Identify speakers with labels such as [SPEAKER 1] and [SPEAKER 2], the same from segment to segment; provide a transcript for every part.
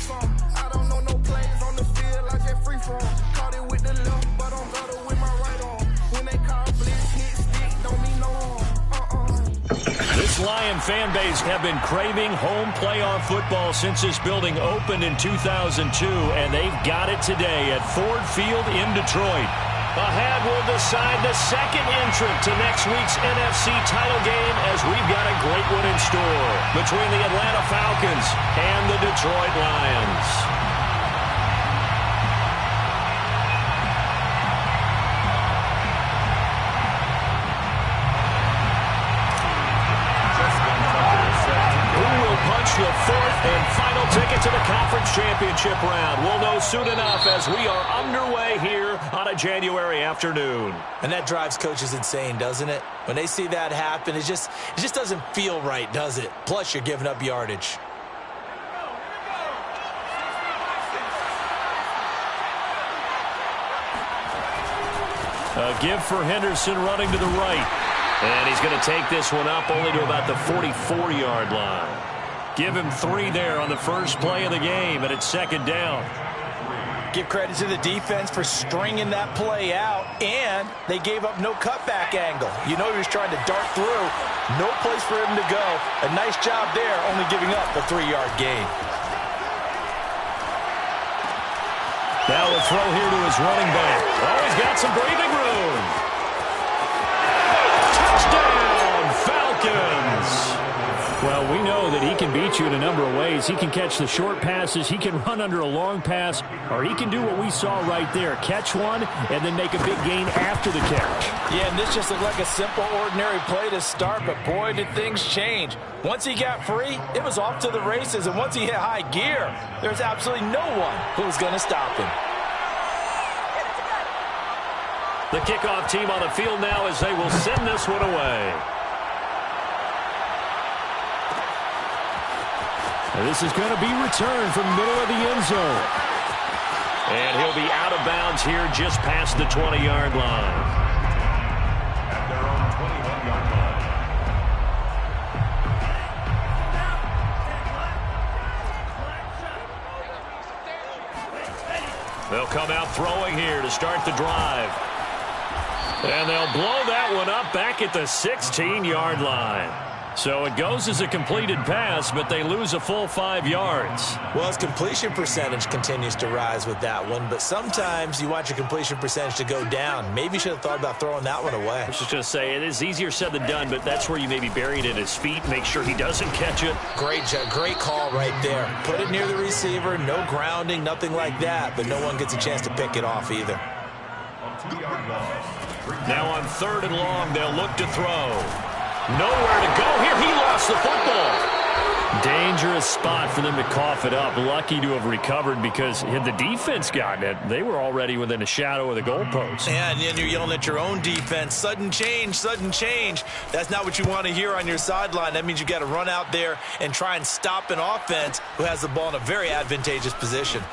[SPEAKER 1] some. I don't know no plays on the field, I just free for 'em. Caught it with the left, but I'm better with my right arm. When they call blitz, hit stick, don't mean no harm.
[SPEAKER 2] This Lion fan base have been craving home playoff football since this building opened in 2002, and they've got it today at Ford Field in Detroit. Ahead will decide the second entrant to next week's NFC title game, as we've got a great one in store between the Atlanta Falcons and the Detroit Lions. The fourth and final ticket to the conference championship round. We'll know soon enough as we are underway here on a January afternoon.
[SPEAKER 3] And that drives coaches insane, doesn't it? When they see that happen, it just doesn't feel right, does it? Plus, you're giving up yardage.
[SPEAKER 2] A give for Henderson running to the right. And he's going to take this one up only to about the 44-yard line. Give him 3 there on the first play of the game, and it's second down.
[SPEAKER 3] Give credit to the defense for stringing that play out, and they gave up no cutback angle. You know he was trying to dart through. No place for him to go. A nice job there, only giving up a 3-yard gain.
[SPEAKER 2] Now a throw here to his running back. Oh, he's got some breathing room. Touchdown, Falcons! Well, we know that he can beat you in a number of ways. He can catch the short passes, he can run under a long pass, or he can do what we saw right there, catch one and then make a big gain after the catch.
[SPEAKER 3] Yeah, and this just looked like a simple, ordinary play to start, but boy, did things change. Once he got free, it was off to the races, and once he hit high gear, there's absolutely no one who was going to stop him.
[SPEAKER 2] The kickoff team on the field now as they will send this one away. And this is going to be returned from middle of the end zone. And he'll be out of bounds here just past the 20-yard line.
[SPEAKER 4] At their own 21-yard
[SPEAKER 2] line. They'll come out throwing here to start the drive. And they'll blow that one up back at the 16-yard line. So it goes as a completed pass, but they lose a full 5 yards.
[SPEAKER 3] Well, his completion percentage continues to rise with that one, but sometimes you want your completion percentage to go down. Maybe you should have thought about throwing that one away.
[SPEAKER 2] I was just going to say, it is easier said than done, but that's where you maybe bury it at his feet, make sure he doesn't catch it.
[SPEAKER 3] Great call right there. Put it near the receiver, no grounding, nothing like that, but no one gets a chance to pick it off either.
[SPEAKER 2] Now on 3rd and long, they'll look to throw. Nowhere to go here. He lost the football. Dangerous spot for them to cough it up. Lucky to have recovered because had the defense gotten it, they were already within a shadow of the goalpost.
[SPEAKER 3] Yeah, and you're yelling at your own defense. Sudden change, sudden change. That's not what you want to hear on your sideline. That means you got to run out there and try and stop an offense who has the ball in a very advantageous position.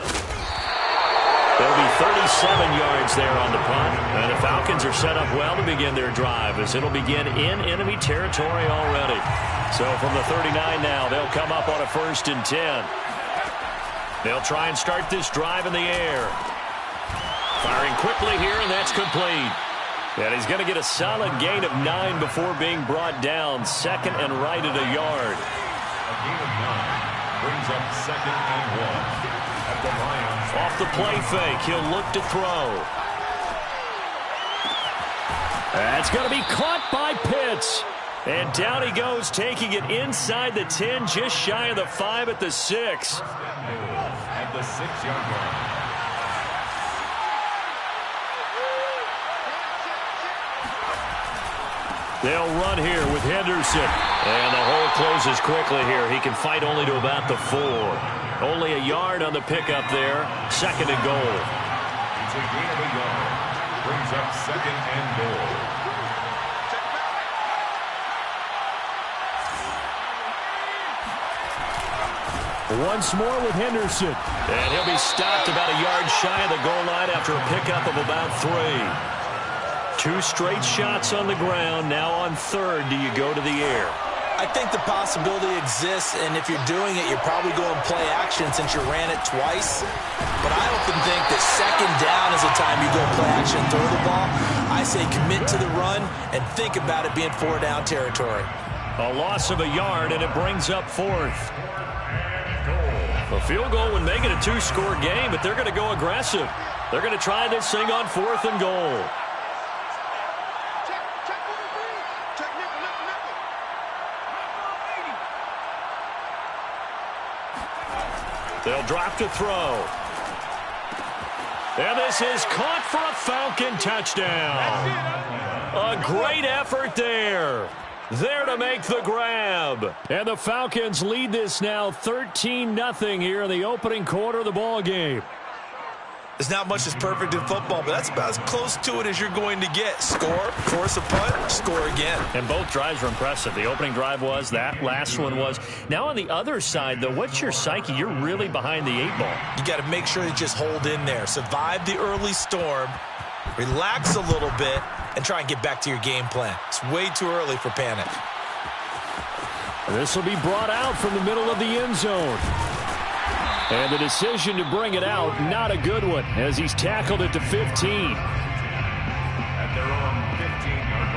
[SPEAKER 2] There'll be 37 yards there on the punt. And the Falcons are set up well to begin their drive as it'll begin in enemy territory already. So from the 39 now, they'll come up on a 1st and 10. They'll try and start this drive in the air. Firing quickly here, and that's complete. And he's going to get a solid gain of 9 before being brought down. 2nd and right at a yard.
[SPEAKER 4] A gain of 9 brings up 2nd and 1. At the Lions.
[SPEAKER 2] Off the play fake, he'll look to throw. That's going to be caught by Pitts. And down he goes, taking it inside the 10, just shy of the 5 at the 6.
[SPEAKER 4] At the 6-yard line.
[SPEAKER 2] They'll run here with Henderson. And the hole closes quickly here. He can fight only to about the 4. Only a yard on the pickup there. 2nd and goal.
[SPEAKER 4] It's a gain of a yard. Brings up 2nd and goal.
[SPEAKER 2] Once more with Henderson. And he'll be stopped about a yard shy of the goal line after a pickup of about 3. 2 straight shots on the ground. Now on 3rd, do you go to the air?
[SPEAKER 3] I think the possibility exists, and if you're doing it, you're probably going play action since you ran it twice. But I often think that second down is the time you go play action and throw the ball. I say commit to the run and think about it being 4-down territory.
[SPEAKER 2] A loss of a yard, and it brings up fourth. A field goal would make it a two-score game, but they're going to go aggressive. They're going to try this thing on 4th and goal. They'll drop to throw. And this is caught for a Falcon touchdown. A great effort there. There to make the grab. And the Falcons lead this now 13-0 here in the opening quarter of the ball game.
[SPEAKER 3] There's not much that's perfect in football, but that's about as close to it as you're going to get. Score, force a punt, score again.
[SPEAKER 2] And both drives were impressive. The opening drive was, that last one was. Now on the other side, though, what's your psyche? You're really behind the 8 ball.
[SPEAKER 3] You got to make sure you just hold in there. Survive the early storm, relax a little bit, and try and get back to your game plan. It's way too early for panic.
[SPEAKER 2] This will be brought out from the middle of the end zone. And the decision to bring it out, not a good one, as he's tackled it to 15.
[SPEAKER 4] At their own 15-yard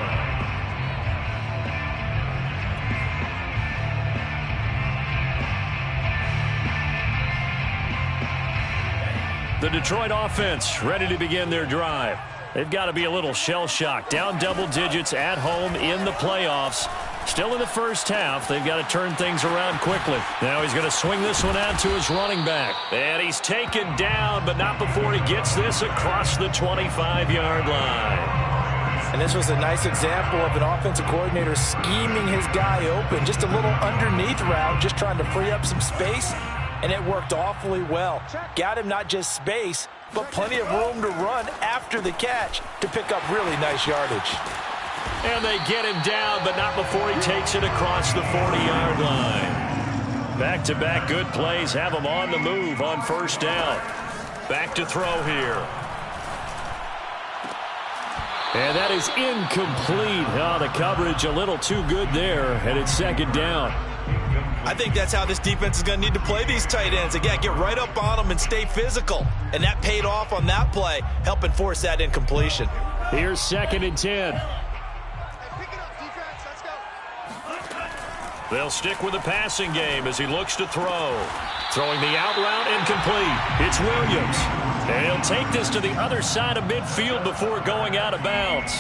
[SPEAKER 4] line.
[SPEAKER 2] The Detroit offense ready to begin their drive. They've got to be a little shell-shocked. Down double digits at home in the playoffs. Still in the first half. They've got to turn things around quickly. Now he's going to swing this one out to his running back. And he's taken down, but not before he gets this across the 25-yard line.
[SPEAKER 3] And this was a nice example of an offensive coordinator scheming his guy open. Just a little underneath route, just trying to free up some space. And it worked awfully well. Got him not just space, but plenty of room to run after the catch to pick up really nice yardage.
[SPEAKER 2] And they get him down, but not before he takes it across the 40-yard line. Back-to-back good plays have him on the move on first down. Back to throw here. And that is incomplete. Oh, the coverage a little too good there, and it's second down.
[SPEAKER 3] I think that's how this defense is going to need to play these tight ends. Again, get right up on them and stay physical. And that paid off on that play, helping force that incompletion.
[SPEAKER 2] Here's 2nd and 10. They'll stick with the passing game as he looks to throw. Throwing the out route incomplete. It's Williams. And he'll take this to the other side of midfield before going out of bounds.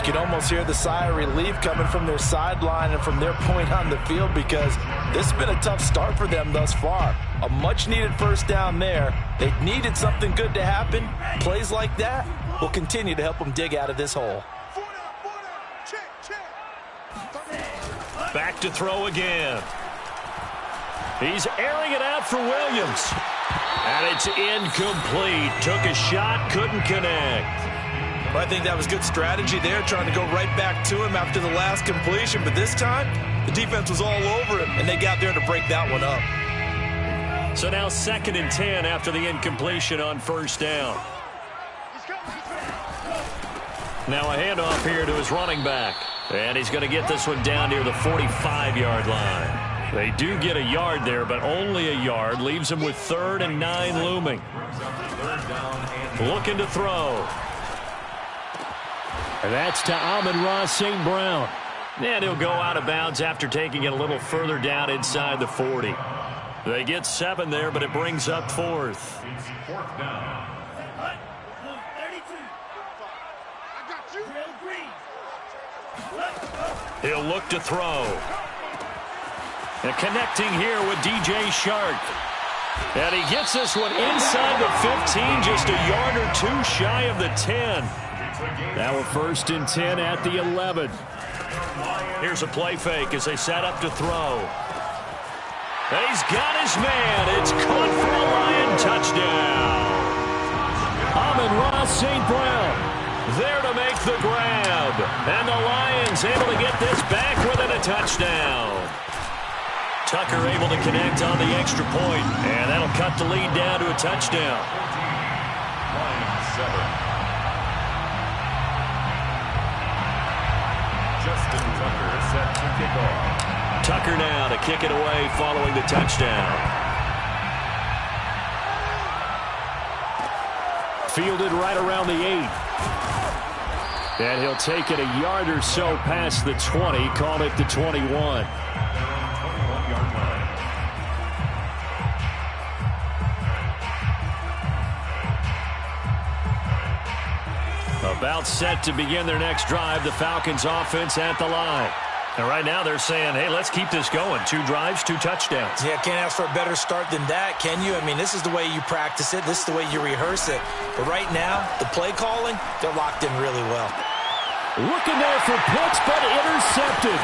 [SPEAKER 3] You can almost hear the sigh of relief coming from their sideline and from their point on the field, because this has been a tough start for them thus far. A much-needed first down there. They needed something good to happen. Plays like that will continue to help them dig out of this hole.
[SPEAKER 2] Back to throw again. He's airing it out for Williams. And it's incomplete. Took a shot, couldn't connect.
[SPEAKER 3] Well, I think that was good strategy there, trying to go right back to him after the last completion. But this time, the defense was all over him, and they got there to break that one up.
[SPEAKER 2] So now 2nd and 10 after the incompletion on first down. Now a handoff here to his running back. And he's going to get this one down near the 45-yard line. They do get a yard there, but only a yard. Leaves him with 3rd and 9 looming. Looking to throw. And that's to Amon-Ra St. Brown. And he'll go out of bounds after taking it a little further down inside the 40. They get 7 there, but it brings up 4th.
[SPEAKER 4] It's 4th down.
[SPEAKER 2] He'll look to throw. And connecting here with DJ Chark. And he gets this one inside the 15, just a yard or two shy of the 10. Now a 1st and 10 at the 11. Here's a play fake as they set up to throw. And he's got his man. It's caught for a Lion touchdown. Amon-Ra St. Brown there to make the grab. And the Lions able to get this back within a touchdown. Tucker able to connect on the extra point. And that'll cut the lead down to a touchdown.
[SPEAKER 4] Lions 7. Justin Tucker set to kick off.
[SPEAKER 2] Tucker now to kick it away following the touchdown. Fielded right around the 8. And he'll take it a yard or so past the 20, call it the 21.
[SPEAKER 4] 21-yard line.
[SPEAKER 2] About set to begin their next drive, the Falcons offense at the line. And right now they're saying, hey, let's keep this going. 2 drives, 2 touchdowns.
[SPEAKER 3] Yeah, can't ask for a better start than that, can you? I mean, this is the way you practice it. This is the way you rehearse it. But right now, the play calling, they're locked in really well.
[SPEAKER 2] Looking there for Pitts, but intercepted.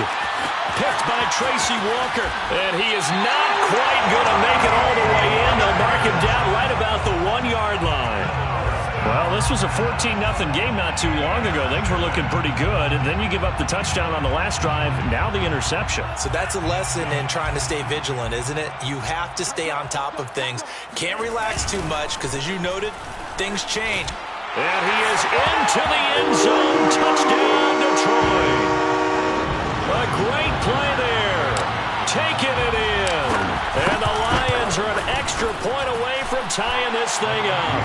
[SPEAKER 2] Picked by Tracy Walker. And he is not quite going to make it all the way in. They'll mark him down right about the 1-yard line. Well, this was a 14-0 game not too long ago. Things were looking pretty good, and then you give up the touchdown on the last drive, now the interception.
[SPEAKER 3] So that's a lesson in trying to stay vigilant, isn't it? You have to stay on top of things. Can't relax too much because, as you noted, things change.
[SPEAKER 2] And he is into the end zone. Touchdown, Detroit. A great play there. Taking it in. And the Lions are an extra point away from tying this thing up.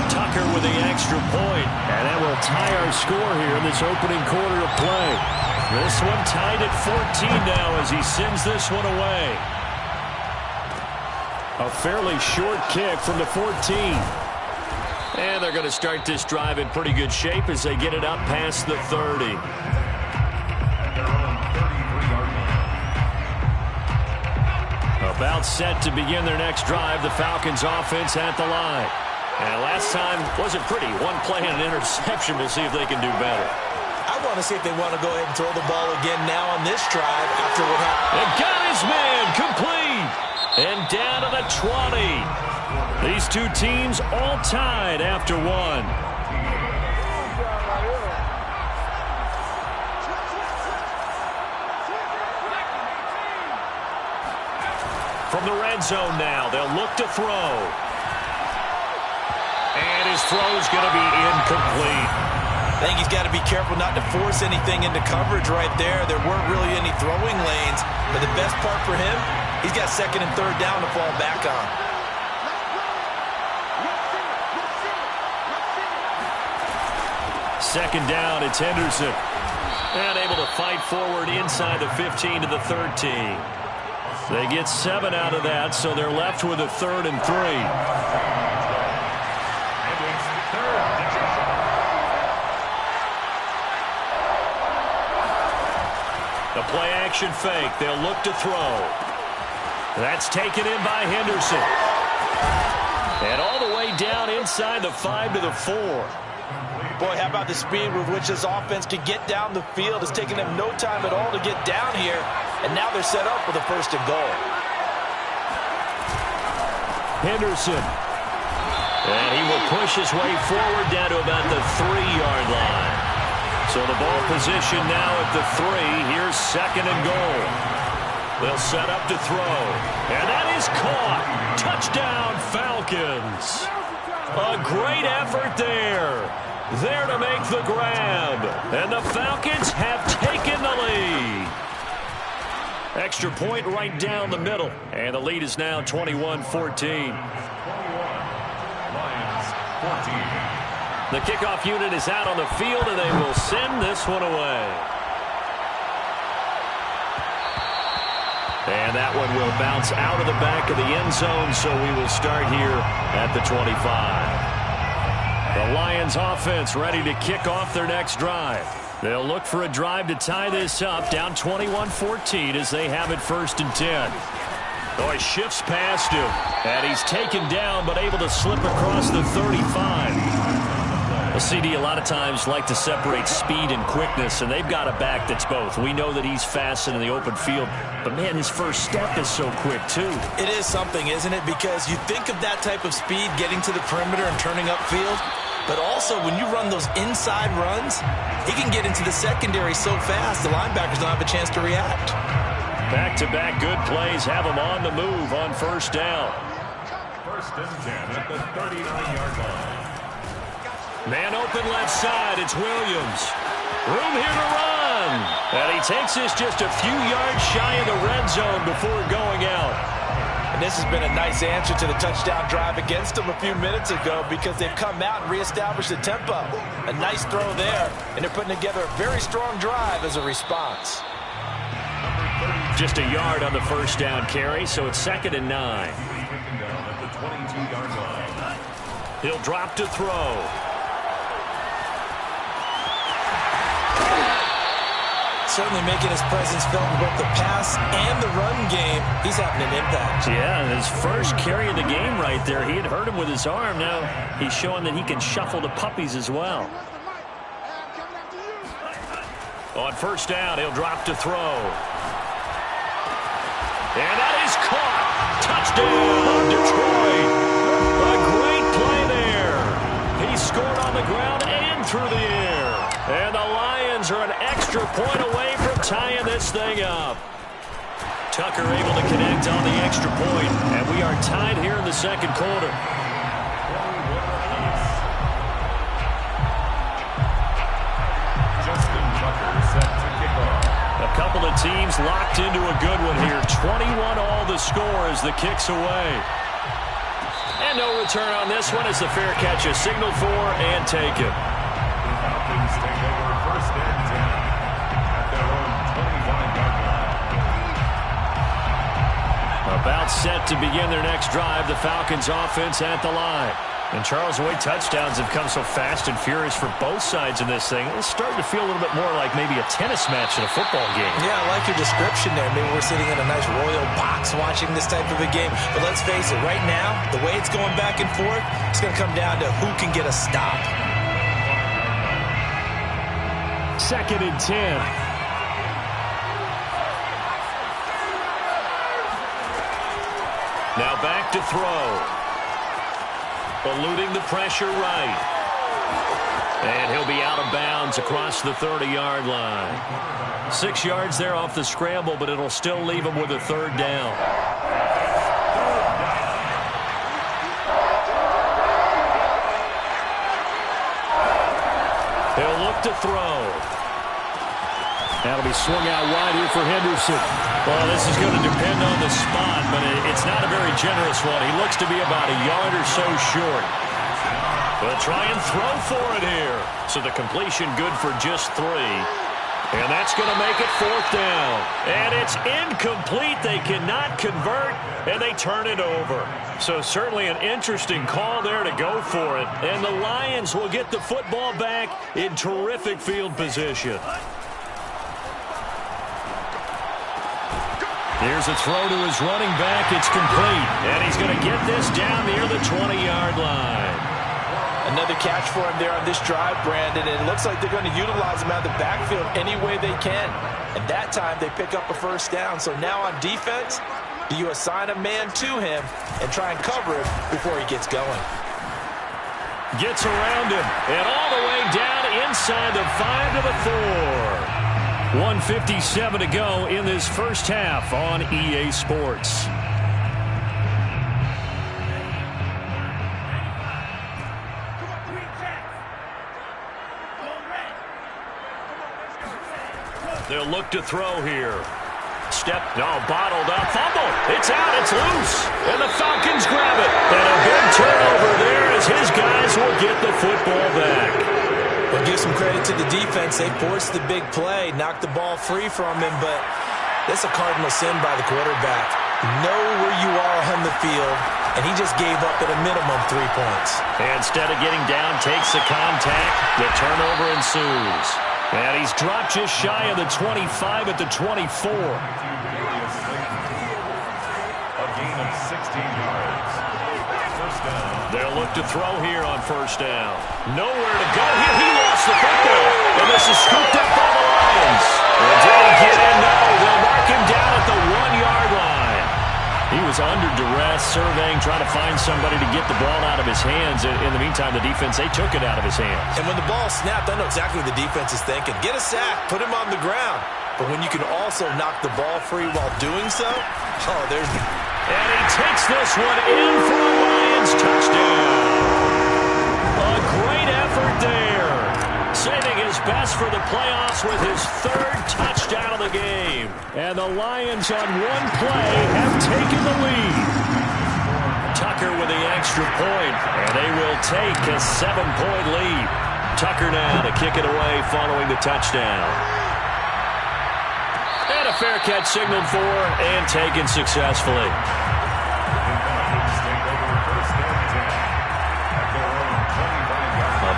[SPEAKER 2] Tucker with the extra point, and that will tie our score here in this opening quarter of play. This one tied at 14 now as he sends this one away. A fairly short kick from the 14. And they're going to start this drive in pretty good shape as they get it up past the 30.
[SPEAKER 4] At their own 33-yard line.
[SPEAKER 2] About set to begin their next drive, the Falcons offense at the line. And last time wasn't pretty. 1 play and an interception. We'll see if they can do better.
[SPEAKER 3] I want to see if they want to go ahead and throw the ball again now on this drive after what happened.
[SPEAKER 2] And got his man complete. And down to the 20. These two teams all tied after 1. From the red zone now, they'll look to throw. And his throw's going to be incomplete.
[SPEAKER 3] I think he's got to be careful not to force anything into coverage right there. There weren't really any throwing lanes. But the best part for him, he's got 2nd and 3rd down to fall back on.
[SPEAKER 2] Second down, it's Henderson. And able to fight forward inside the 15 to the 13. They get 7 out of that, so they're left with a 3rd and 3. The play-action fake. They'll look to throw. That's taken in by Henderson. And all the way down inside the 5 to the 4.
[SPEAKER 3] Boy, how about the speed with which this offense can get down the field? It's taken them no time at all to get down here. And now they're set up with a 1st and goal.
[SPEAKER 2] Henderson. And he will push his way forward down to about the 3-yard line. So the ball position now at the 3. Here's 2nd and goal. They'll set up to throw. And that is caught. Touchdown, Falcons. A great effort there. There to make the grab. And the Falcons have taken the lead. Extra point right down the middle. And the lead is now 21-14.
[SPEAKER 4] 21. Lions 14.
[SPEAKER 2] The kickoff unit is out on the field, and they will send this one away. And that one will bounce out of the back of the end zone, so we will start here at the 25. The Lions offense ready to kick off their next drive. They'll look for a drive to tie this up, down 21-14 as they have it 1st and 10. Oh, he shifts past him, and he's taken down but able to slip across the 35. Well, CD, a lot of times like to separate speed and quickness, and they've got a back that's both. We know that he's fast in the open field, but, man, his first step is so quick, too.
[SPEAKER 3] It is something, isn't it? Because you think of that type of speed getting to the perimeter and turning upfield, but also when you run those inside runs, he can get into the secondary so fast the linebackers don't have a chance to react.
[SPEAKER 2] Back-to-back good plays have him on the move on 1st down.
[SPEAKER 4] 1st and 10 at the 39-yard line.
[SPEAKER 2] Man open left side. It's Williams. Room here to run. And he takes this just a few yards shy of the red zone before going out.
[SPEAKER 3] And this has been a nice answer to the touchdown drive against them a few minutes ago because they've come out and reestablished the tempo. A nice throw there, and they're putting together a very strong drive as a response.
[SPEAKER 2] Just a yard on the first down carry, so it's 2nd and 9. He'll drop to throw.
[SPEAKER 3] Certainly making his presence felt in both the pass and the run game. He's having an impact.
[SPEAKER 2] Yeah, his first carry of the game right there. He had hurt him with his arm. Now he's showing that he can shuffle the puppies as well. On first down, he'll drop to throw. And that is caught. Touchdown, Detroit. A great play there. He scored on the ground and through the air. And the Lions are an extra point away from tying this thing up. Tucker able to connect on the extra point, and we are tied here in the second quarter.
[SPEAKER 4] Justin Tucker set to kick off.
[SPEAKER 2] A couple of teams locked into a good one here. 21 all the score as the kick's away. And no return on this one as the fair catch is signaled for and taken.
[SPEAKER 4] Falcons take over 1st and 10 at their own 25-yard line.
[SPEAKER 2] About set to begin their next drive. The Falcons offense at the line. And Charles, the way touchdowns have come so fast and furious for both sides in this thing, it's starting to feel a little bit more like maybe a tennis match in a football game.
[SPEAKER 3] Yeah, I like your description there. Maybe we're sitting in a nice royal box watching this type of a game. But let's face it, right now, the way it's going back and forth, it's going to come down to who can get a stop.
[SPEAKER 2] 2nd and 10. Now back to throw. Eluding the pressure right. And he'll be out of bounds across the 30-yard line. 6 yards there off the scramble, but it'll still leave him with a 3rd down. He'll look to throw. That'll be swung out wide here for Henderson. Well, this is going to depend on the spot, but it's not a very generous one. He looks to be about a yard or so short. They'll try and throw for it here. So the completion good for just 3. And that's going to make it 4th down. And it's incomplete. They cannot convert, and they turn it over. So certainly an interesting call there to go for it. And the Lions will get the football back in terrific field position. Here's a throw to his running back. It's complete. And he's going to get this down near the 20-yard line.
[SPEAKER 3] Another catch for him there on this drive, Brandon. And it looks like they're going to utilize him out of the backfield any way they can. And that time they pick up a 1st down. So now on defense, do you assign a man to him and try and cover him before he gets going?
[SPEAKER 2] Gets around him. And all the way down inside the 5 to the 4. 1:57 to go in this first half on EA Sports. They'll look to throw here. Bottled up, fumble. It's out, it's loose. And the Falcons grab it. And a big turnover there as his guys will get the football back.
[SPEAKER 3] We'll give some credit to the defense. They forced the big play, knocked the ball free from him, but that's a cardinal sin by the quarterback. Know where you are on the field, and he just gave up at a minimum 3 points.
[SPEAKER 2] And instead of getting down, takes the contact. The turnover ensues. And he's dropped just shy of the 25 at the 24.
[SPEAKER 4] A gain of 16 yards. 1st down.
[SPEAKER 2] They'll look to throw here on 1st down. Nowhere to go here. He lost the football. And this is scooped up by the Lions. And did he get in? No. They'll mark him down at the 1-yard line. He was under duress, surveying, trying to find somebody to get the ball out of his hands. In the meantime, the defense, they took it out of his hands.
[SPEAKER 3] And when the ball snapped, I know exactly what the defense is thinking. Get a sack. Put him on the ground. But when you can also knock the ball free while doing so, there's...
[SPEAKER 2] And he takes this one in for a Lions touchdown. A great effort there. Saving his his best for the playoffs with his 3rd touchdown of the game. And the Lions on one play have taken the lead. Tucker with the extra point, and they will take a 7-point lead. Tucker now to kick it away following the touchdown. And a fair catch signaled for and taken successfully.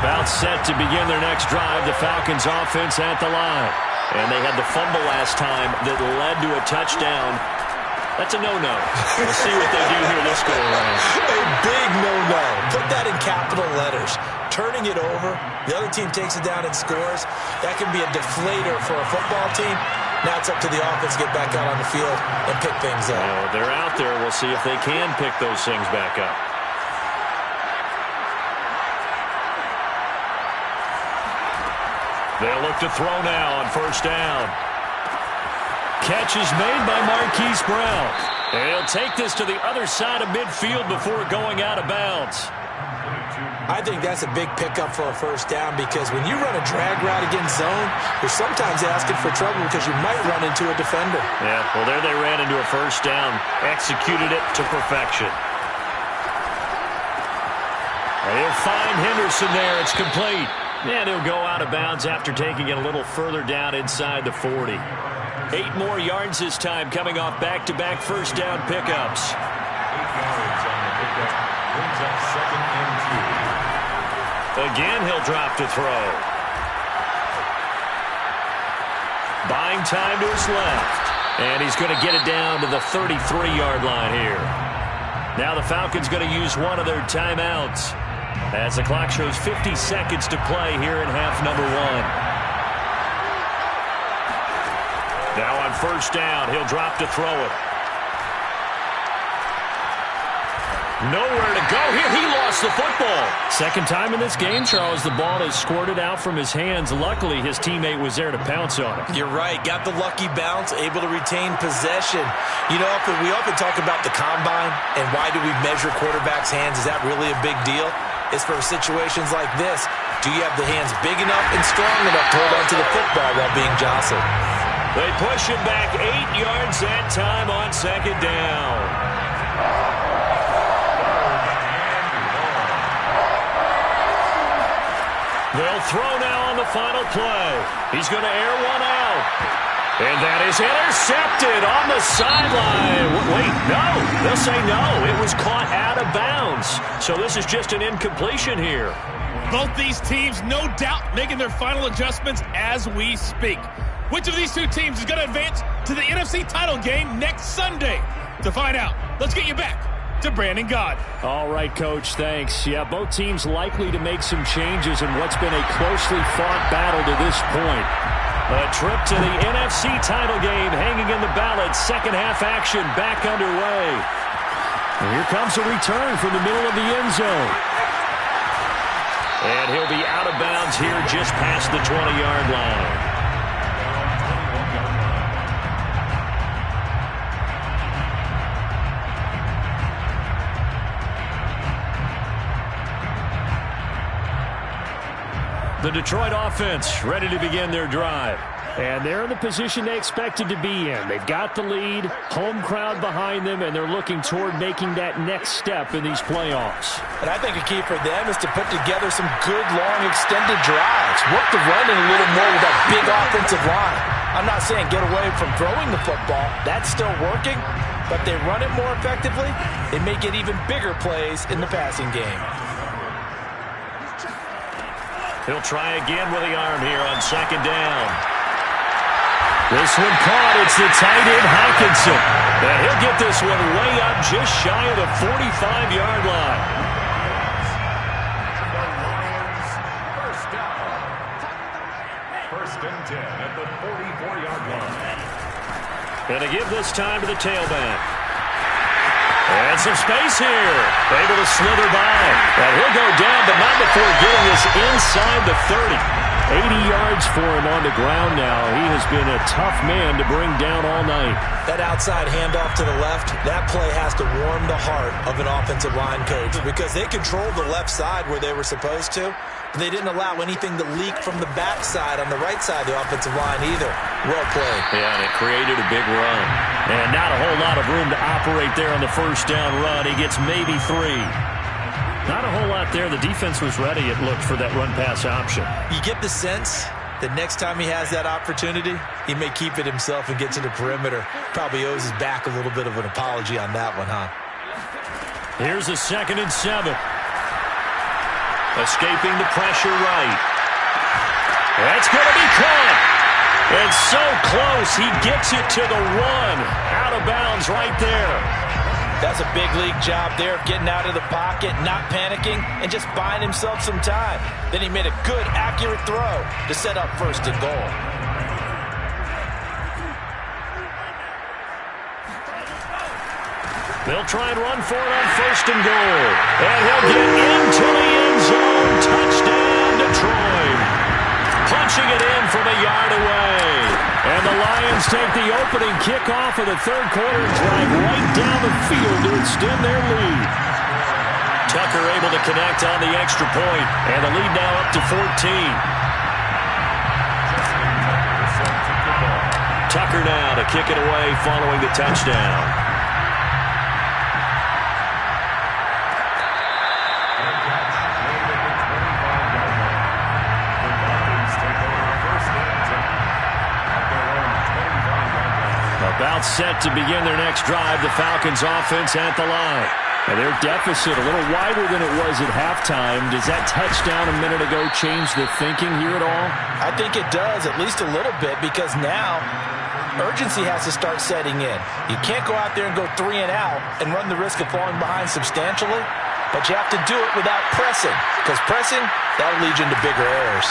[SPEAKER 2] About set to begin their next drive, the Falcons offense at the line. And they had the fumble last time that led to a touchdown. That's a no-no. We'll see what they do here this go around.
[SPEAKER 3] A big no-no. Put that in capital letters. Turning it over, the other team takes it down and scores. That can be a deflator for a football team. Now it's up to the offense to get back out on the field and pick things up.
[SPEAKER 2] Well, they're out there. We'll see if they can pick those things back up. They'll look to throw now on 1st down. Catch is made by Marquise Brown. And he'll take this to the other side of midfield before going out of bounds.
[SPEAKER 3] I think that's a big pickup for a 1st down because when you run a drag route against zone, you're sometimes asking for trouble because you might run into a defender.
[SPEAKER 2] Yeah, well, there they ran into a 1st down. Executed it to perfection. And he'll find Henderson there. It's complete. And he'll go out of bounds after taking it a little further down inside the 40. 8 more yards this time coming off back-to-back 1st down pickups.
[SPEAKER 4] 8 yards on the pickup. Brings up 2nd and 2.
[SPEAKER 2] Again, he'll drop to throw. Buying time to his left. And he's going to get it down to the 33-yard line here. Now the Falcons going to use one of their timeouts as the clock shows 50 seconds to play here in half number 1. Now on 1st down, he'll drop to throw it. Nowhere to go here. He lost the football. 2nd time in this game, Charles, the ball has squirted out from his hands. Luckily, his teammate was there to pounce on it.
[SPEAKER 3] You're right. Got the lucky bounce, able to retain possession. You know, we often talk about the combine and why do we measure quarterbacks' hands. Is that really a big deal? It's for situations like this. Do you have the hands big enough and strong enough to hold onto the football while being jostled?
[SPEAKER 2] They push him back 8 yards that time on 2nd down. They'll throw now on the final play. He's going to air one out. And that is intercepted on the sideline. Wait, no. They'll say no. It was caught out of bounds. So this is just an incompletion here.
[SPEAKER 5] Both these teams, no doubt, making their final adjustments as we speak. Which of these two teams is going to advance to the NFC title game next Sunday? To find out, let's get you back to Brandon Gaudin.
[SPEAKER 2] All right, Coach, thanks. Yeah, both teams likely to make some changes in what's been a closely fought battle to this point. A trip to the NFC title game hanging in the balance. 2nd half action back underway. And here comes a return from the middle of the end zone. And he'll be out of bounds here just past the 20-yard line. The Detroit offense ready to begin their drive. And they're in the position they expected to be in. They've got the lead, home crowd behind them, and they're looking toward making that next step in these playoffs.
[SPEAKER 3] And I think a key for them is to put together some good, long, extended drives. Work the run in a little more with that big offensive line. I'm not saying get away from throwing the football. That's still working. But they run it more effectively, they may get even bigger plays in the passing game.
[SPEAKER 2] He'll try again with the arm here on 2nd down. This one caught. It's the tight end Hockenson. And he'll get this one way up just shy of the 45-yard line.
[SPEAKER 4] First down. 1st and 10 at the 44-yard line.
[SPEAKER 2] And to give this time to the tailback. And some space here. Able to slither by. And he'll go down, but not before getting this inside the 30. 80 yards for him on the ground now. He has been a tough man to bring down all night.
[SPEAKER 3] That outside handoff to the left, that play has to warm the heart of an offensive line coach because they controlled the left side where they were supposed to. but they didn't allow anything to leak from the backside on the right side of the offensive line either. Well played.
[SPEAKER 2] Yeah, and it created a big run. And not a whole lot of room to operate there on the first down run. He gets maybe 3. Not a whole lot there. The defense was ready, it looked, for that run-pass option.
[SPEAKER 3] You get the sense that next time he has that opportunity, he may keep it himself and get to the perimeter. Probably owes his back a little bit of an apology on that one, huh?
[SPEAKER 2] Here's a 2nd and 7. Escaping the pressure right. That's going to be caught. And so close, he gets it to the 1. Out of bounds right there.
[SPEAKER 3] That's a big league job there of getting out of the pocket, not panicking, and just buying himself some time. Then he made a good, accurate throw to set up 1st and goal.
[SPEAKER 2] They'll try and run for it on 1st and goal. And he'll get into the end zone. Touchdown, Detroit. Punching it in from a yard away. And the Lions take the opening kickoff of the 3rd quarter and drive right down the field to extend their lead. Tucker able to connect on the extra point, and the lead now up to 14. Tucker now to kick it away following the touchdown. About set to begin their next drive, the Falcons offense at the line. And their deficit a little wider than it was at halftime. Does that touchdown a minute ago change the thinking here at all?
[SPEAKER 3] I think it does, at least a little bit, because now urgency has to start setting in. You can't go out there and go 3 and out and run the risk of falling behind substantially, but you have to do it without pressing, because pressing, that'll lead you into bigger errors.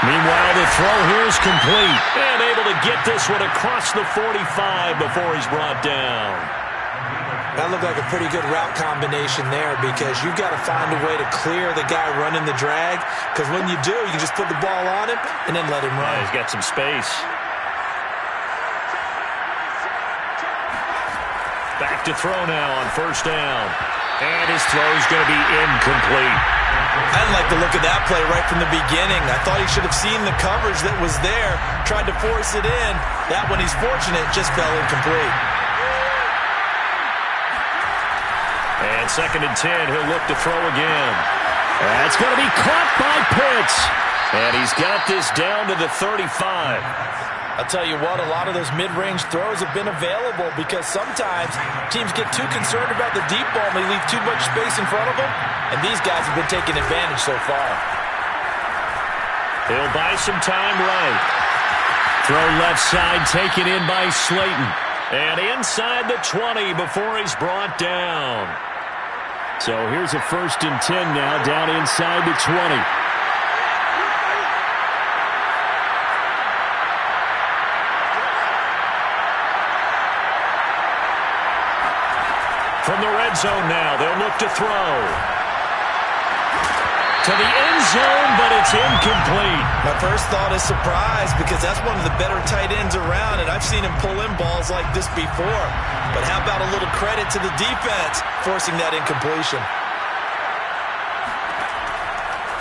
[SPEAKER 2] Meanwhile, the throw here is complete. And able to get this one across the 45 before he's brought down.
[SPEAKER 3] That looked like a pretty good route combination there, because you've got to find a way to clear the guy running the drag, because when you do, you can just put the ball on him and then let him run.
[SPEAKER 2] He's got some space. Back to throw now on 1st down. And his throw is going to be incomplete.
[SPEAKER 3] I didn't like the look of that play right from the beginning. I thought he should have seen the coverage that was there, tried to force it in. That one, he's fortunate, just fell incomplete.
[SPEAKER 2] And 2nd and 10, he'll look to throw again. That's going to be caught by Pitts. And he's got this down to the 35.
[SPEAKER 3] I'll tell you what, a lot of those mid-range throws have been available, because sometimes teams get too concerned about the deep ball and they leave too much space in front of them, and these guys have been taking advantage so far.
[SPEAKER 2] He'll buy some time right. Throw left side, taken in by Slayton. And inside the 20 before he's brought down. So here's a 1st and 10 now, down inside the 20. From the red zone now, they'll look to throw. To the end zone, but it's incomplete.
[SPEAKER 3] My first thought is surprise, because that's one of the better tight ends around, and I've seen him pull in balls like this before. But how about a little credit to the defense forcing that incompletion?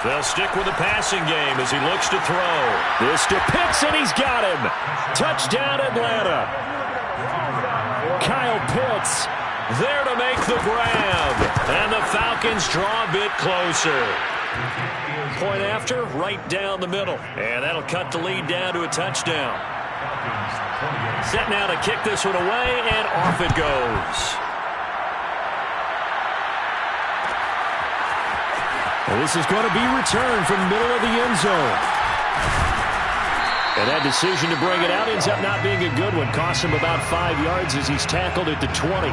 [SPEAKER 2] They'll stick with the passing game as he looks to throw. This to Pitts, and he's got him. Touchdown, Atlanta. Kyle Pitts there to make the grab. And the Falcons draw a bit closer. Point after, right down the middle. And that'll cut the lead down to a touchdown. Set now to kick this one away, and off it goes. Well, this is going to be returned from the middle of the end zone. And that decision to bring it out ends up not being a good one. Costs him about 5 yards as he's tackled at the 20.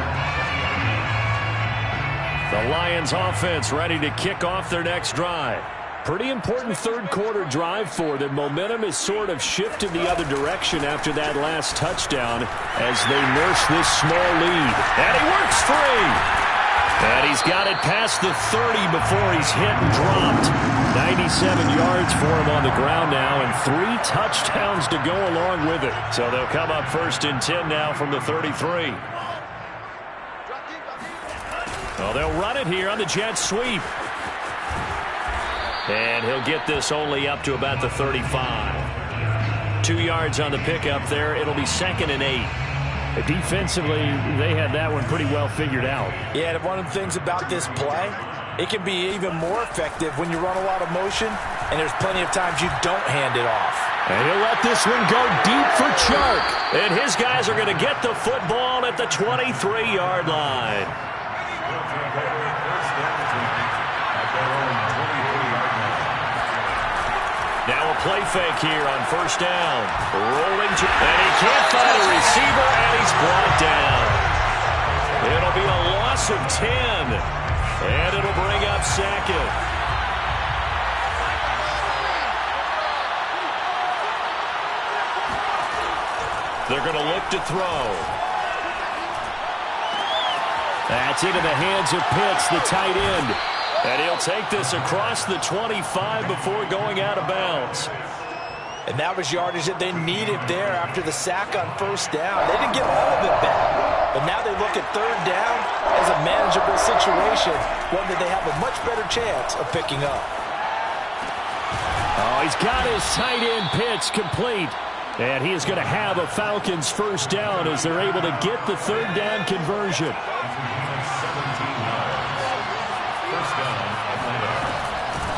[SPEAKER 2] The Lions offense ready to kick off their next drive. Pretty important 3rd quarter drive for them. Momentum has sort of shifted the other direction after that last touchdown as they nurse this small lead. And he works free. And he's got it past the 30 before he's hit and dropped. 97 yards for him on the ground now, and 3 touchdowns to go along with it. So they'll come up 1st and 10 now from the 33. Well, they'll run it here on the jet sweep. And he'll get this only up to about the 35. 2 yards on the pickup there. It'll be 2nd and 8.
[SPEAKER 6] Defensively, they had that one pretty well figured out.
[SPEAKER 3] Yeah, and one of the things about this play, it can be even more effective when you run a lot of motion, and there's plenty of times you don't hand it off.
[SPEAKER 2] And he'll let this one go deep for Chark. And his guys are going to get the football at the 23-yard line. Now a play fake here on 1st down. Rolling to, and he can't find a receiver, and he's brought down. It'll be a loss of 10, and it'll bring up 2nd. They're going to look to throw. That's into the hands of Pitts, the tight end. And he'll take this across the 25 before going out of bounds.
[SPEAKER 3] And that was yardage that they needed there after the sack on 1st down. They didn't get all of it back. But now they look at 3rd down as a manageable situation, one that they have a much better chance of picking up.
[SPEAKER 6] Oh, he's got his tight end Pitts complete. And he is going to have a Falcons 1st down as they're able to get the 3rd down conversion.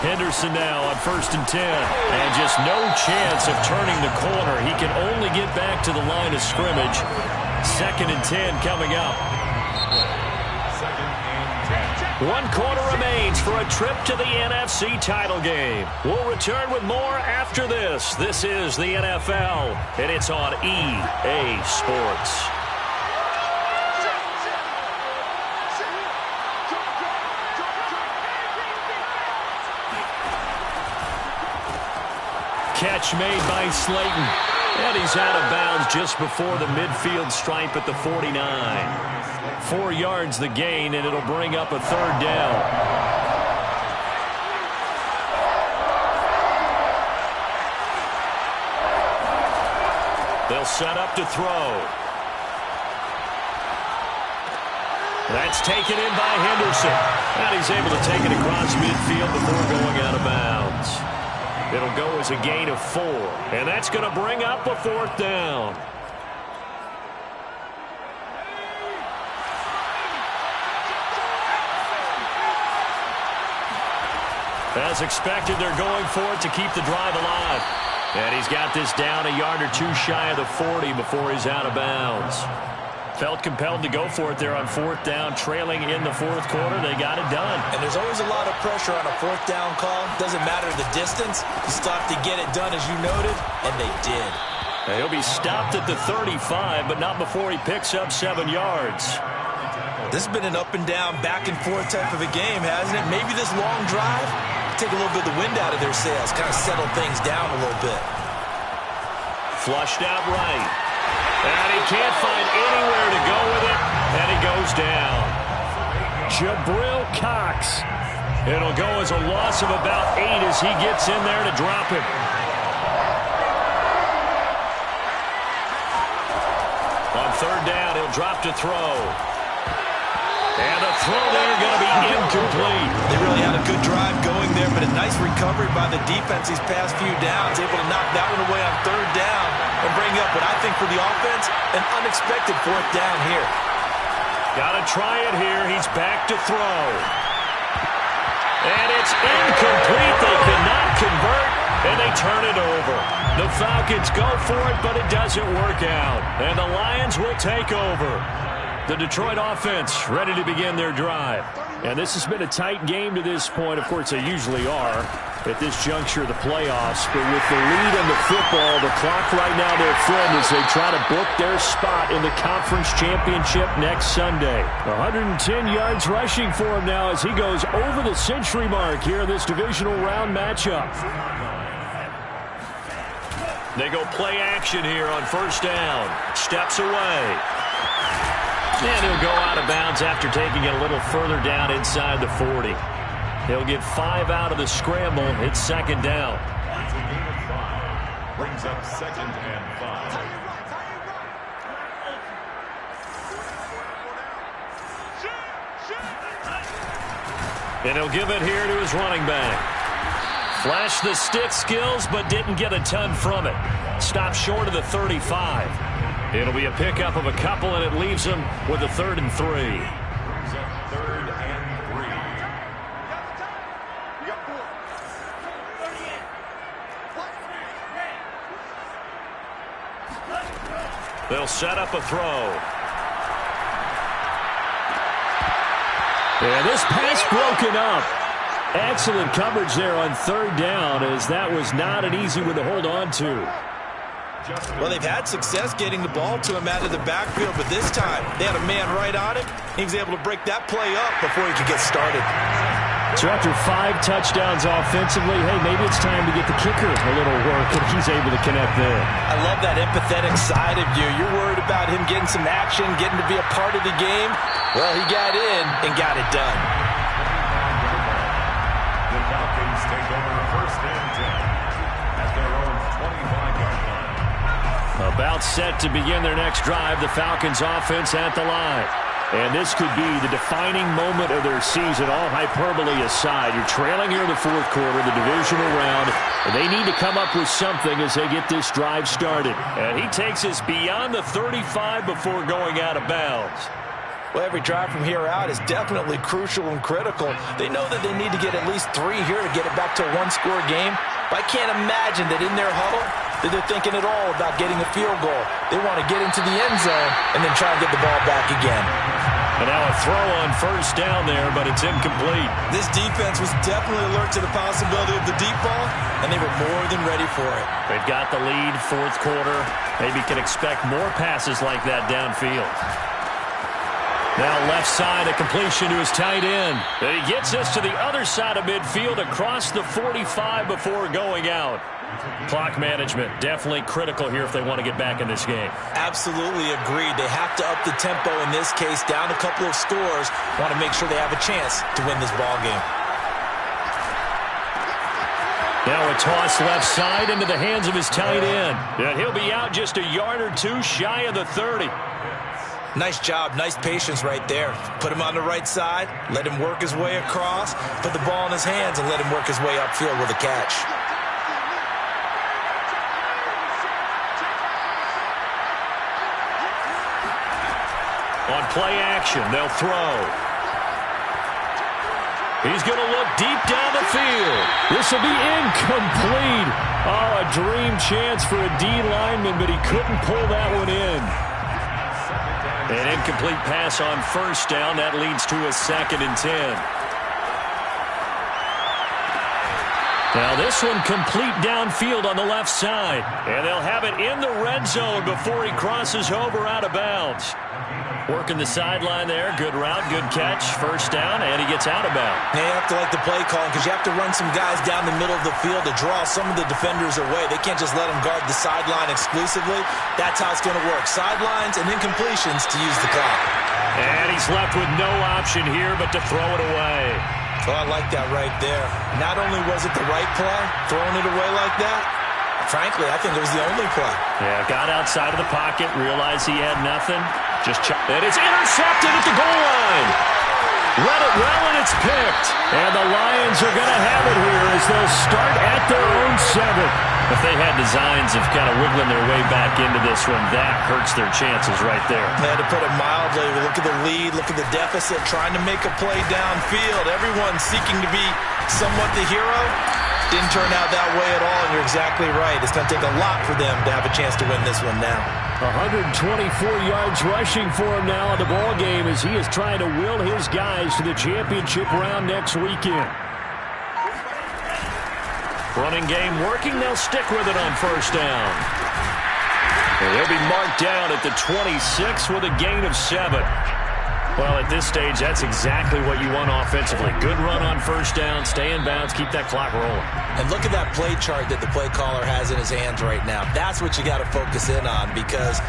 [SPEAKER 2] Henderson now on 1st and 10. And just no chance of turning the corner. He can only get back to the line of scrimmage. 2nd and 10 coming up. 1 quarter remains for a trip to the NFC title game. We'll return with more after this. This is the NFL, and it's on EA Sports. Catch made by Slayton. And he's out of bounds just before the midfield stripe at the 49. 4 yards the gain, and it'll bring up a 3rd down. They'll set up to throw. That's taken in by Henderson. And he's able to take it across midfield before going out of bounds. It'll go as a gain of 4. And that's going to bring up a 4th down. As expected, they're going for it to keep the drive alive. And he's got this down a yard or 2 shy of the 40 before he's out of bounds. Felt compelled to go for it there on 4th down, trailing in the 4th quarter. They got it done.
[SPEAKER 3] And there's always a lot of pressure on a 4th down call. Doesn't matter the distance. You still have to get it done, as you noted, and they did.
[SPEAKER 2] Now he'll be stopped at the 35, but not before he picks up 7 yards.
[SPEAKER 3] This has been an up and down, back and forth type of a game, hasn't it? Maybe this long drive take a little bit of the wind out of their sails, kind of settle things down a little bit.
[SPEAKER 2] Flushed out right. And he can't find anywhere to go with it, and he goes down.
[SPEAKER 6] Jabril Cox.
[SPEAKER 2] It'll go as a loss of about 8 as he gets in there to drop him. On 3rd down, he'll drop to throw. And the throw there going to be incomplete.
[SPEAKER 3] They really had a good drive going there, but a nice recovery by the defense these past few downs, able to knock that one away on 3rd down and bring up what I think for the offense, an unexpected 4th down here.
[SPEAKER 2] Got to try it here. He's back to throw. And it's incomplete. They cannot convert, and they turn it over. The Falcons go for it, but it doesn't work out. And the Lions will take over. The Detroit offense ready to begin their drive.
[SPEAKER 6] And this has been a tight game to this point. Of course, they usually are at this juncture of the playoffs. But with the lead on the football, the clock right now their friend as they try to book their spot in the conference championship next Sunday. 110 yards rushing for him now as he goes over the century mark here in this divisional round matchup.
[SPEAKER 2] They go play action here on 1st down. Steps away. And he'll go out of bounds after taking it a little further down inside the 40. He'll get 5 out of the scramble. It's 2nd down.
[SPEAKER 4] Brings up 2nd and 5.
[SPEAKER 2] And he'll give it here to his running back. Flashed the stick skills, but didn't get a ton from it. Stopped short of the 35. It'll be a pickup of a couple, and it leaves him with a 3rd and 3.
[SPEAKER 4] Third and 3.
[SPEAKER 2] They'll set up a throw.
[SPEAKER 6] And this pass broken up. Excellent coverage there on 3rd down, as that was not an easy one to hold on to.
[SPEAKER 3] Well, they've had success getting the ball to him out of the backfield, but this time they had a man right on him. He was able to break that play up before he could get started.
[SPEAKER 6] So after 5 touchdowns offensively, hey, maybe it's time to get the kicker a little work, and he's able to connect there.
[SPEAKER 3] I love that empathetic side of you. You're worried about him getting some action, getting to be a part of the game. Well, he got in and got it done.
[SPEAKER 4] The Falcons take over 1st and 10 at their own 25-yard line.
[SPEAKER 2] About set to begin their next drive, the Falcons offense at the line. And this could be the defining moment of their season, all hyperbole aside. You're trailing here in the 4th quarter, the divisional round, and they need to come up with something as they get this drive started. And he takes us beyond the 35 before going out of bounds.
[SPEAKER 3] Well, every drive from here out is definitely crucial and critical. They know that they need to get at least 3 here to get it back to a 1-score game. But I can't imagine that in their huddle that they're thinking at all about getting a field goal. They want to get into the end zone and then try and get the ball back again.
[SPEAKER 2] And now a throw on 1st down there, but it's incomplete.
[SPEAKER 3] This defense was definitely alert to the possibility of the deep ball, and they were more than ready for it.
[SPEAKER 2] They've got the lead, 4th quarter. Maybe can expect more passes like that downfield. Now left side, a completion to his tight end. And he gets us to the other side of midfield across the 45 before going out. Clock management definitely critical here if they want to get back in this game.
[SPEAKER 3] Absolutely agreed. They have to up the tempo in this case, down a couple of scores. Want to make sure they have a chance to win this ball game.
[SPEAKER 2] Now a toss left side into the hands of his tight end. And he'll be out just a yard or 2 shy of the 30.
[SPEAKER 3] Nice job, nice patience right there. Put him on the right side, let him work his way across, put the ball in his hands, and let him work his way upfield with a catch.
[SPEAKER 2] On play action, they'll throw. He's going to look deep down the field.
[SPEAKER 6] This will be incomplete. Oh, a dream chance for a D lineman, but he couldn't pull that one in.
[SPEAKER 2] An incomplete pass on 1st down. That leads to a 2nd and 10. Now this one complete downfield on the left side. And they'll have it in the red zone before he crosses over out of bounds. Working the sideline there. Good route, good catch. 1st down, and he gets out of bounds.
[SPEAKER 3] Now you have to like the play calling because you have to run some guys down the middle of the field to draw some of the defenders away. They can't just let them guard the sideline exclusively. That's how it's going to work. Sidelines and incompletions to use the clock.
[SPEAKER 2] And he's left with no option here but to throw it away.
[SPEAKER 3] Oh, I like that right there. Not only was it the right play, throwing it away like that, frankly, I think it was the only play.
[SPEAKER 2] Yeah, got outside of the pocket, realized he had nothing. And it's intercepted at the goal line. Read it well, and it's picked. And the Lions are going to have it here as they'll start at their own 7. If they had designs of kind of wiggling their way back into this one, that hurts their chances right there.
[SPEAKER 3] They had to put it mildly. Look at the lead, look at the deficit, trying to make a play downfield. Everyone seeking to be somewhat the hero. Didn't turn out that way at all, and you're exactly right. It's going to take a lot for them to have a chance to win this one now.
[SPEAKER 6] 124 yards rushing for him now in the ball game as he is trying to will his guys to the championship round next weekend.
[SPEAKER 2] Running game working. They'll stick with it on 1st down. And he'll be marked down at the 26 with a gain of 7. Well, at this stage, that's exactly what you want offensively. Good run on 1st down, stay in bounds, keep that clock rolling.
[SPEAKER 3] And look at that play chart that the play caller has in his hands right now. That's what you got to focus in on because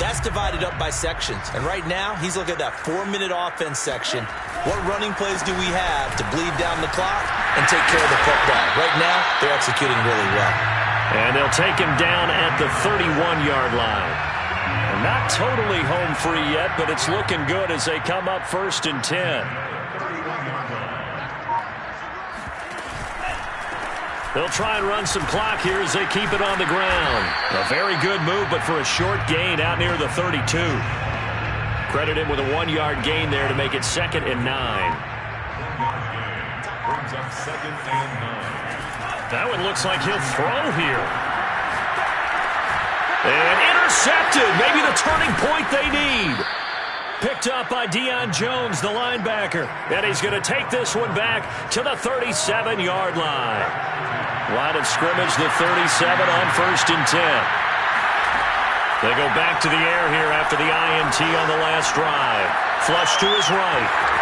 [SPEAKER 3] that's divided up by sections. And right now, he's looking at that 4-minute offense section. What running plays do we have to bleed down the clock and take care of the football? Right now, they're executing really well.
[SPEAKER 2] And they'll take him down at the 31-yard line. And not totally home free yet, but it's looking good as they come up 1st and 10. They'll try and run some clock here as they keep it on the ground. A very good move, but for a short gain out near the 32. Credit him with a 1-yard gain there to make it 2nd and 9.
[SPEAKER 4] 1-yard gain brings up 2nd and 9.
[SPEAKER 2] That one looks like he'll throw here. And intercepted. Maybe the turning point they need. Picked up by Deion Jones, the linebacker. And he's going to take this one back to the 37-yard line. Line of scrimmage, the 37 on 1st and 10. They go back to the air here after the INT on the last drive. Flush to his right.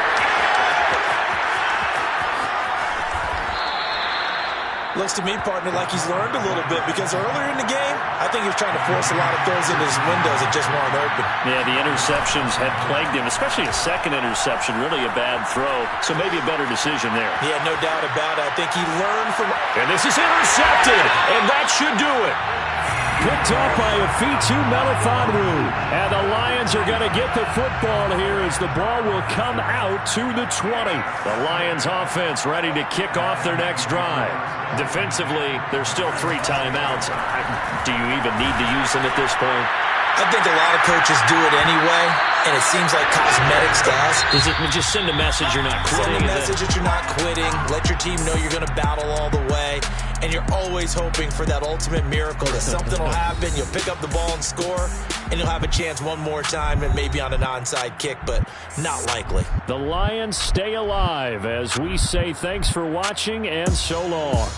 [SPEAKER 3] Looks to me, partner, like he's learned a little bit because earlier in the game, I think he was trying to force a lot of throws into his windows that just weren't open.
[SPEAKER 2] Yeah, the interceptions had plagued him, especially a second interception, really a bad throw. So maybe a better decision there.
[SPEAKER 3] Yeah, no doubt about it. I think he learned from...
[SPEAKER 2] And this is intercepted, and that should do it.
[SPEAKER 6] Picked up by Afitu Melifonwu. And the Lions are going to get the football here as the ball will come out to the 20.
[SPEAKER 2] The Lions offense ready to kick off their next drive. Defensively, there's still 3 timeouts. Do you even need to use them at this point?
[SPEAKER 3] I think a lot of coaches do it anyway, and it seems like cosmetics to us.
[SPEAKER 2] Does it just send a message you're not quitting?
[SPEAKER 3] Send a message that you're not quitting. Let your team know you're going to battle all the way. And you're always hoping for that ultimate miracle that something will happen. You'll pick up the ball and score, and you'll have a chance one more time and maybe on an onside kick, but not likely.
[SPEAKER 6] The Lions stay alive as we say thanks for watching and so long.